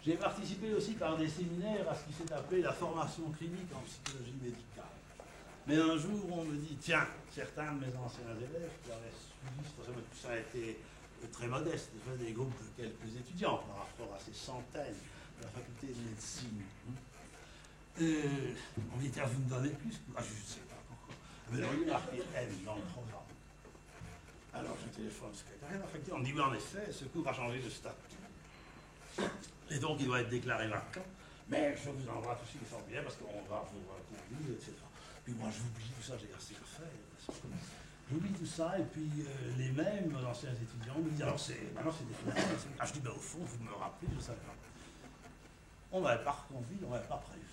J'ai participé aussi par des séminaires à ce qui s'est appelé la formation clinique en psychologie médicale. Mais un jour, on me dit, tiens, certains de mes anciens élèves qui avaient suivi, tout ça a été très modeste, des groupes de quelques étudiants par rapport à ces centaines de la faculté de médecine. On dit, tiens, vous me donnez plus? Je ne sais pas pourquoi. Mais on lui a marqué M dans le programme. Alors je téléphone au secrétariat de la faculté, on me dit, oui, en effet, ce cours a changé de statut. Et donc il doit être déclaré vacant. Mais je vous envoie tout ce qui sort bien parce qu'on va vous conduire, etc. Puis moi j'oublie tout ça, j'ai assez à faire. J'oublie tout ça, et puis les mêmes anciens étudiants me disent, alors maintenant c'est définitif. Je dis, ben au fond, vous me rappelez, je ne savais pas. On ne m'avait pas reconduit, on ne m'avait pas prévu.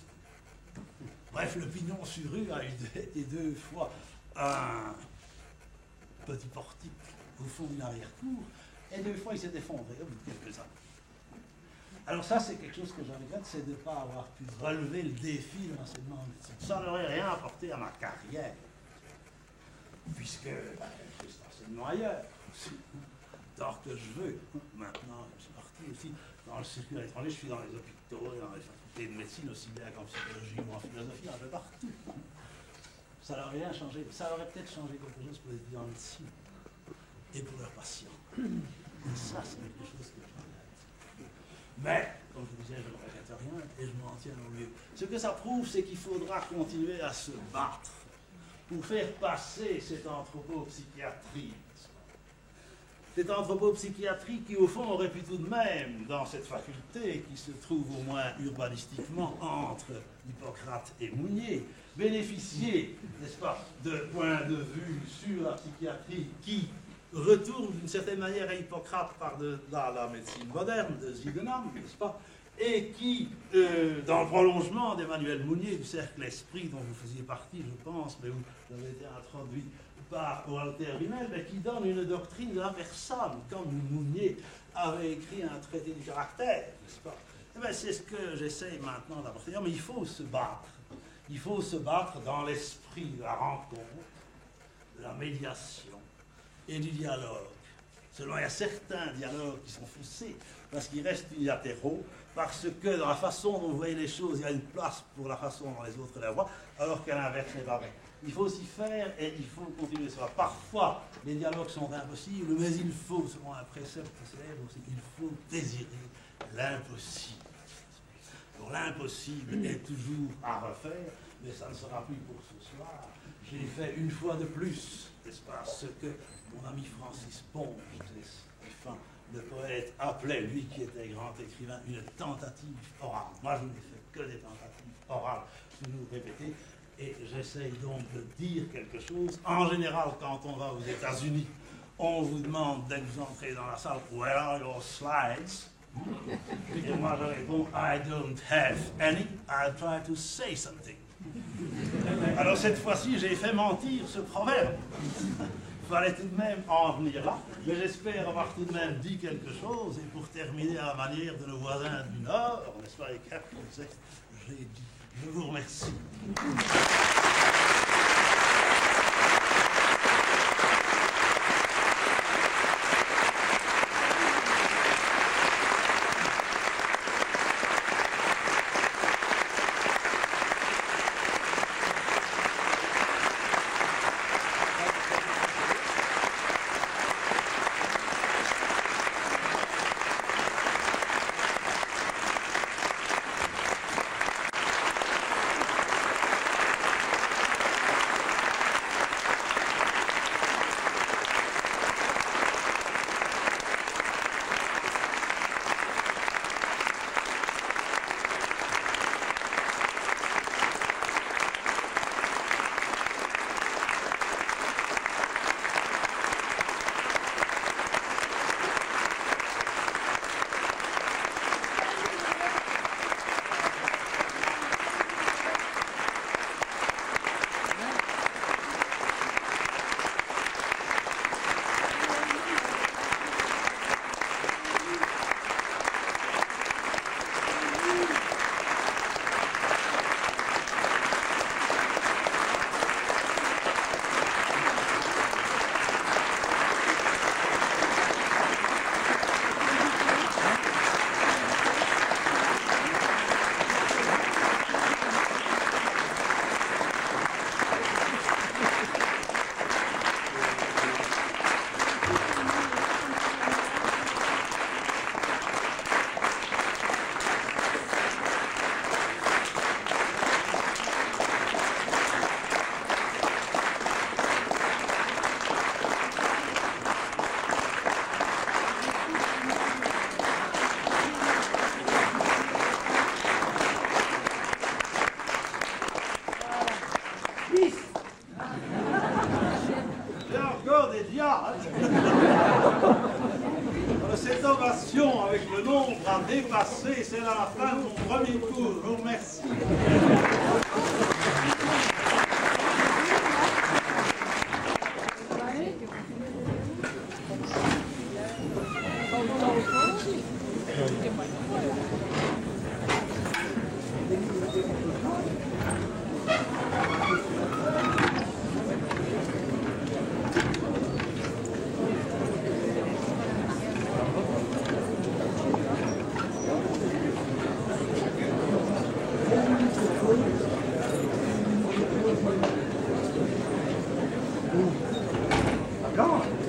Bref, le pignon sur rue a été 2 fois un petit portique au fond d'une arrière-cour, et 2 fois il s'est effondré au bout de quelques années. Alors ça, c'est quelque chose que je regrette, c'est de ne pas avoir pu relever le défi de l'enseignement en médecine. Ça n'aurait rien apporté à ma carrière, puisque je suis enseignement ailleurs aussi, tant que je veux. Maintenant, je suis parti aussi dans le circuit à l'étranger, je suis dans les hôpitaux, dans les facultés de médecine, aussi bien qu'en psychologie ou en philosophie, un peu partout. Ça n'aurait rien changé. Ça aurait peut-être changé quelque chose pour les étudiants en médecine et pour leurs patients. Et ça, c'est quelque chose que je regrette. Mais, comme je vous disais, je ne regrette rien et je m'en tiens au mieux. Ce que ça prouve, c'est qu'il faudra continuer à se battre pour faire passer cette anthropopsychiatrie. Cette anthropopsychiatrie qui, au fond, aurait pu tout de même, dans cette faculté, qui se trouve au moins urbanistiquement entre Hippocrate et Mounier, bénéficier, n'est-ce pas, de points de vue sur la psychiatrie qui retourne d'une certaine manière à Hippocrate par la médecine moderne de Ziegenhamm, n'est-ce pas, et qui, dans le prolongement d'Emmanuel Mounier, du cercle esprit dont vous faisiez partie, je pense, mais où vous avez été introduit par Walter Rimel, mais qui donne une doctrine de la personne, comme Mounier avait écrit un traité du caractère, n'est-ce pas? Eh bien, c'est ce que j'essaye maintenant d'apporter. Mais il faut se battre. Il faut se battre dans l'esprit de la rencontre, de la médiation et du dialogue. Seulement, il y a certains dialogues qui sont faussés, parce qu'ils restent unilatéraux, parce que dans la façon dont vous voyez les choses, il y a une place pour la façon dont les autres la voient, alors qu'à l'inverse n'est pas vrai. Il faut s'y faire et il faut continuer cela. Parfois, les dialogues sont impossibles, mais il faut, selon un précepte célèbre aussi, il faut désirer l'impossible. Alors l'impossible est toujours à refaire, mais ça ne sera plus pour ce soir. J'ai fait une fois de plus, n'est-ce pas, ce que mon ami Francis Ponge, le poète, appelait, lui qui était grand écrivain, une tentative orale. Moi, je n'ai fait que des tentatives orales, toujours répétées, et j'essaye donc de dire quelque chose. En général, quand on va aux États-Unis, on vous demande, dès que vous entrez dans la salle, « Where are your slides ?» Et moi, je réponds, « I don't have any, I'll try to say something. » Alors cette fois-ci, j'ai fait mentir ce proverbe. Il fallait tout de même en venir là, mais j'espère avoir tout de même dit quelque chose, et pour terminer à la manière de nos voisins du Nord, n'est-ce pas, les Capricornes, j'ai dit. Je vous remercie. passé, c'est la fin de mon premier cours. Je vous remercie. Gone.